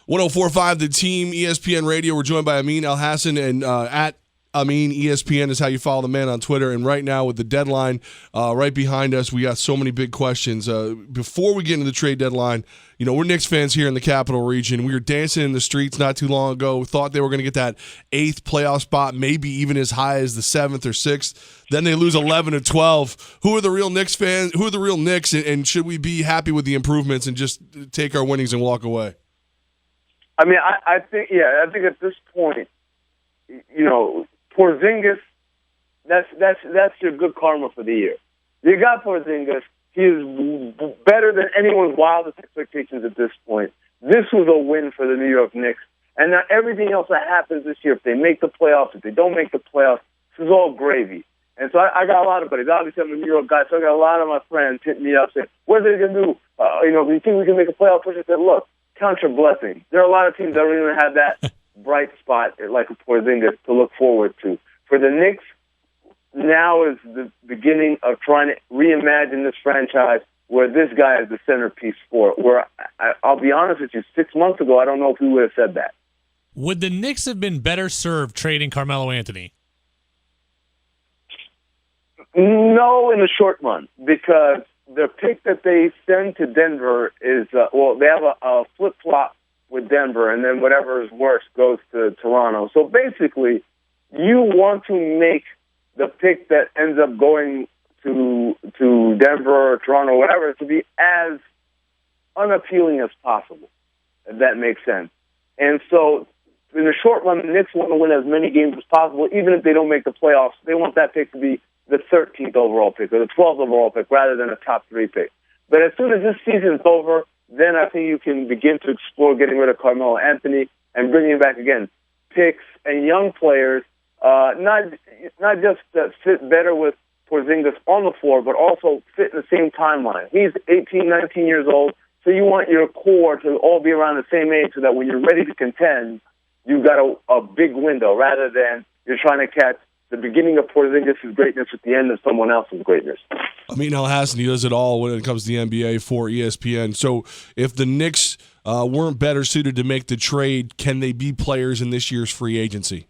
1045 The Team, ESPN Radio. We're joined by Amin Elhassan, and at Amin ESPN is how you follow the man on Twitter. And right now with the deadline right behind us, we got so many big questions. Before we get into the trade deadline, you know, we're Knicks fans here in the Capital Region. We were dancing in the streets not too long ago. Thought they were going to get that 8th playoff spot, maybe even as high as the 7th or 6th. Then they lose 11 to 12. Who are the real Knicks fans? Who are the real Knicks? And should we be happy with the improvements and just take our winnings and walk away? I mean, I think at this point, you know, Porzingis, that's your good karma for the year. You got Porzingis. He is better than anyone's wildest expectations at this point. This was a win for the New York Knicks. And now everything else that happens this year, if they make the playoffs, if they don't make the playoffs, this is all gravy. And so I got a lot of buddies. Obviously, I'm a New York guy, so I got a lot of my friends hitting me up saying, what are they going to do? Do you think we can make a playoff push? I said, look, count your blessings. There are a lot of teams that don't even have that bright spot like a Porzingis to look forward to. For the Knicks, now is the beginning of trying to reimagine this franchise where this guy is the centerpiece for it. Where I'll be honest with you, 6 months ago, I don't know if we would have said that. Would the Knicks have been better served trading Carmelo Anthony? No, in the short run, because the pick that they send to Denver is, they have a flip-flop with Denver, and then whatever is worse goes to Toronto. So basically, you want to make the pick that ends up going to Denver or Toronto, whatever, to be as unappealing as possible, if that makes sense. And so in the short run, the Knicks want to win as many games as possible, even if they don't make the playoffs. They want that pick to be the 13th overall pick or the 12th overall pick rather than a top 3 pick. But as soon as this season's over, then I think you can begin to explore getting rid of Carmelo Anthony and bringing back, again, picks and young players, not just that fit better with Porzingis on the floor, but also fit in the same timeline. He's 18, 19 years old, so you want your core to all be around the same age so that when you're ready to contend, you've got a big window rather than you're trying to catch the beginning of Porzingis' greatness at the end of someone else's greatness. Amin Elhassan, he does it all when it comes to the NBA for ESPN. So if the Knicks weren't better suited to make the trade, can they be players in this year's free agency?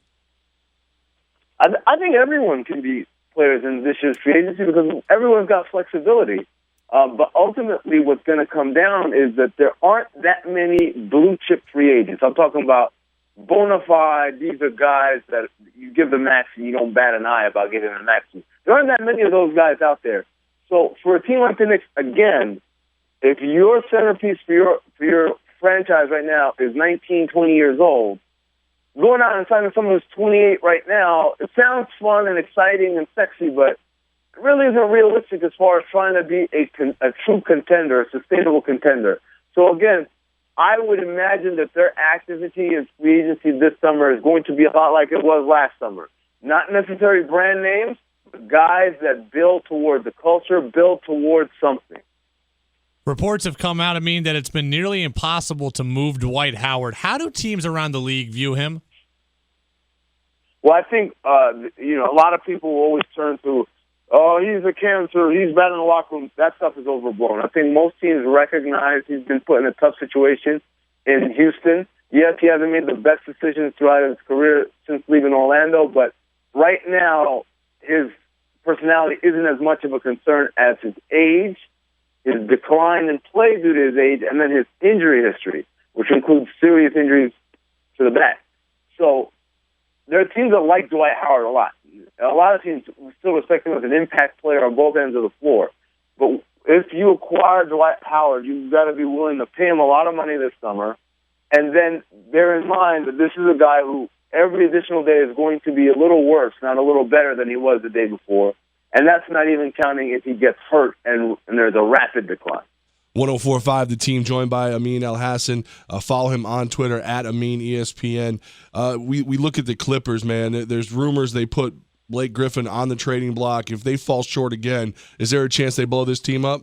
I think everyone can be players in this year's free agency because everyone's got flexibility. But ultimately what's going to come down is that there aren't that many blue-chip free agents. I'm talking about bona fide, these are guys that you give the max and you don't bat an eye about giving the max. There aren't that many of those guys out there. So for a team like the Knicks, again, if your centerpiece for your franchise right now is 19, 20 years old, going out and signing someone who's 28 right now, it sounds fun and exciting and sexy, but it really isn't realistic as far as trying to be a true contender, a sustainable contender. So again, I would imagine that their activity in free agency this summer is going to be a lot like it was last summer. Not necessarily brand names, but guys that build towards the culture, build towards something. Reports have come out, that it's been nearly impossible to move Dwight Howard. How do teams around the league view him? Well, I think, a lot of people will always turn to, oh, he's a cancer, he's bad in the locker room. That stuff is overblown. I think most teams recognize he's been put in a tough situation in Houston. Yes, he hasn't made the best decisions throughout his career since leaving Orlando, but right now his personality isn't as much of a concern as his age, his decline in play due to his age, and then his injury history, which includes serious injuries to the back. So there are teams that like Dwight Howard a lot. A lot of teams still respect him as an impact player on both ends of the floor. But if you acquire Dwight Howard, you've got to be willing to pay him a lot of money this summer. And then bear in mind that this is a guy who every additional day is going to be a little worse, not a little better than he was the day before. And that's not even counting if he gets hurt and there's a rapid decline. 1045 The Team, joined by Amin Elhassan. Follow him on Twitter at Amin ESPN. We look at the Clippers, man. There's rumors they put Blake Griffin on the trading block. If they fall short again, is there a chance they blow this team up?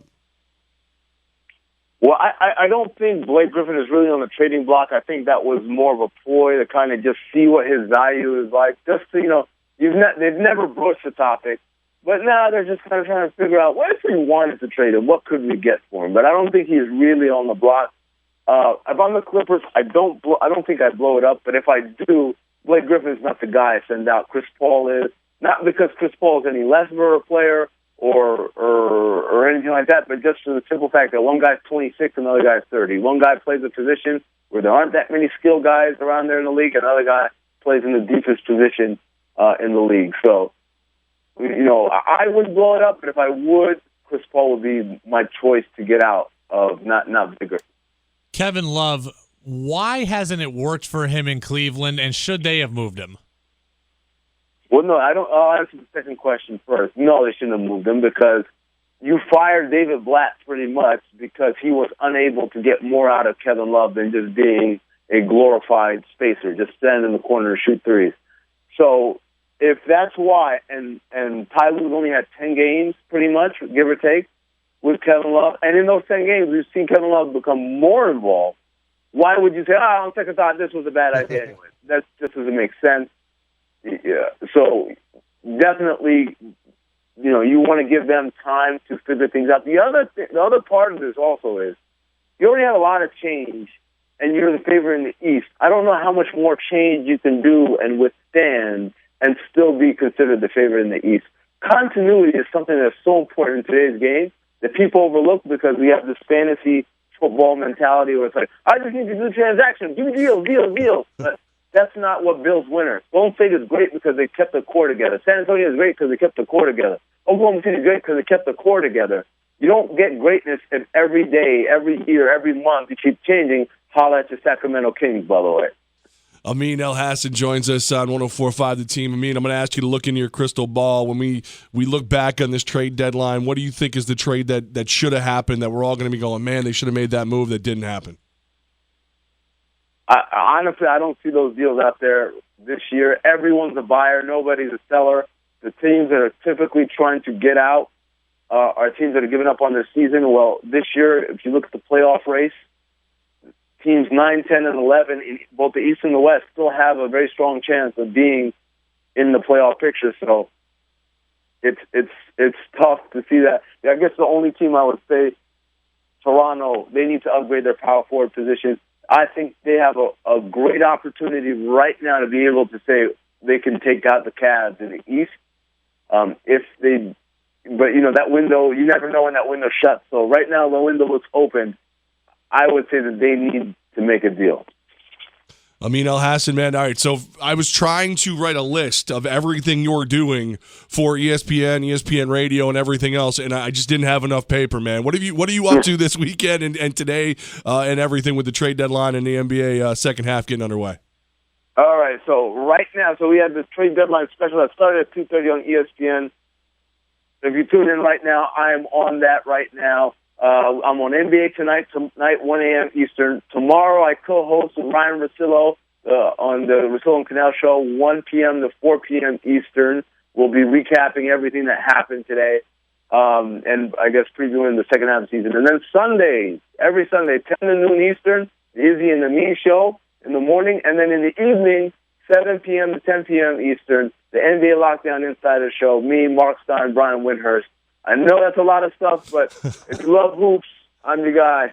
Well, I don't think Blake Griffin is really on the trading block. I think that was more of a ploy to kind of just see what his value is like. Just to, they've never broached the topic. But now they're just kind of trying to figure out, what if we wanted to trade him? What could we get for him? But I don't think he's really on the block. If I'm the Clippers, I don't think I'd blow it up. But if I do, Blake Griffin's not the guy I send out. Chris Paul is. Not because Chris Paul is any less of a player or anything like that, but just for the simple fact that one guy's 26, another guy's 30. One guy plays a position where there aren't that many skilled guys around there in the league, another guy plays in the deepest position in the league. So, I wouldn't blow it up, but if I would, Chris Paul would be my choice to get out of, not bigger. Kevin Love, why hasn't it worked for him in Cleveland, and should they have moved him? Well, no, I don't. I'll answer the second question first. No, they shouldn't have moved him because you fired David Blatt pretty much because he was unable to get more out of Kevin Love than just being a glorified spacer, just stand in the corner and shoot threes. So if that's why, and Ty Lue only had 10 games pretty much, give or take, with Kevin Love, and in those 10 games we've seen Kevin Love become more involved, why would you say, on second thought, this was a bad idea anyway? That just doesn't make sense. Yeah. So definitely, you want to give them time to figure things out. The other part of this also is you already have a lot of change, and you're the favorite in the East. I don't know how much more change you can do and withstand and still be considered the favorite in the East. Continuity is something that's so important in today's game that people overlook because we have this fantasy football mentality where it's like, I just need to do transactions. Give me deals. But that's not what builds winners. Golden State is great because they kept the core together. San Antonio is great because they kept the core together. Oklahoma City is great because they kept the core together. You don't get greatness if every day, every year, every month you keep changing. Holla at the Sacramento Kings, by the way. Amin Elhassan joins us on 104.5 The Team. Amin, I'm going to ask you to look into your crystal ball. When we look back on this trade deadline, what do you think is the trade that should have happened that we're all going to be going, man, they should have made that move that didn't happen? Honestly, I don't see those deals out there this year. Everyone's a buyer. Nobody's a seller. The teams that are typically trying to get out are teams that are giving up on their season. Well, this year, if you look at the playoff race, teams 9, 10, and 11 in both the East and the West still have a very strong chance of being in the playoff picture. So it's tough to see that. I guess the only team I would say, Toronto, they need to upgrade their power forward position. I think they have a great opportunity right now to be able to say they can take out the Cavs in the East. But that window, you never know when that window shuts. So right now the window looks open. I would say that they need to make a deal. Amin Elhassan, man. All right, so I was trying to write a list of everything you're doing for ESPN Radio, and everything else, and I just didn't have enough paper, man. What are you up to this weekend and today and everything with the trade deadline and the NBA second half getting underway? All right, so right now, we have this trade deadline special that started at 2:30 on ESPN. If you tune in right now, I am on that right now. I'm on NBA tonight, 1 a.m. Eastern. Tomorrow I co-host with Ryan Russillo on the Russillo and Canal Show, 1 p.m. to 4 p.m. Eastern. We'll be recapping everything that happened today and I guess previewing the second half of the season. And then Sundays, every Sunday, 10 to noon Eastern, the Izzy and the Me Show in the morning. And then in the evening, 7 p.m. to 10 p.m. Eastern, the NBA Lockdown Insider Show, me, Mark Stein, Brian Windhurst. I know that's a lot of stuff, but if you love hoops, I'm your guy.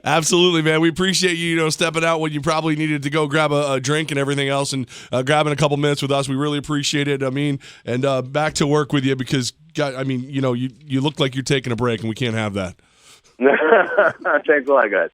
Absolutely, man. We appreciate you, stepping out when you probably needed to go grab a drink and everything else, and grabbing a couple minutes with us. We really appreciate it. And back to work with you because, you look like you're taking a break, and we can't have that. Thanks a lot, guys.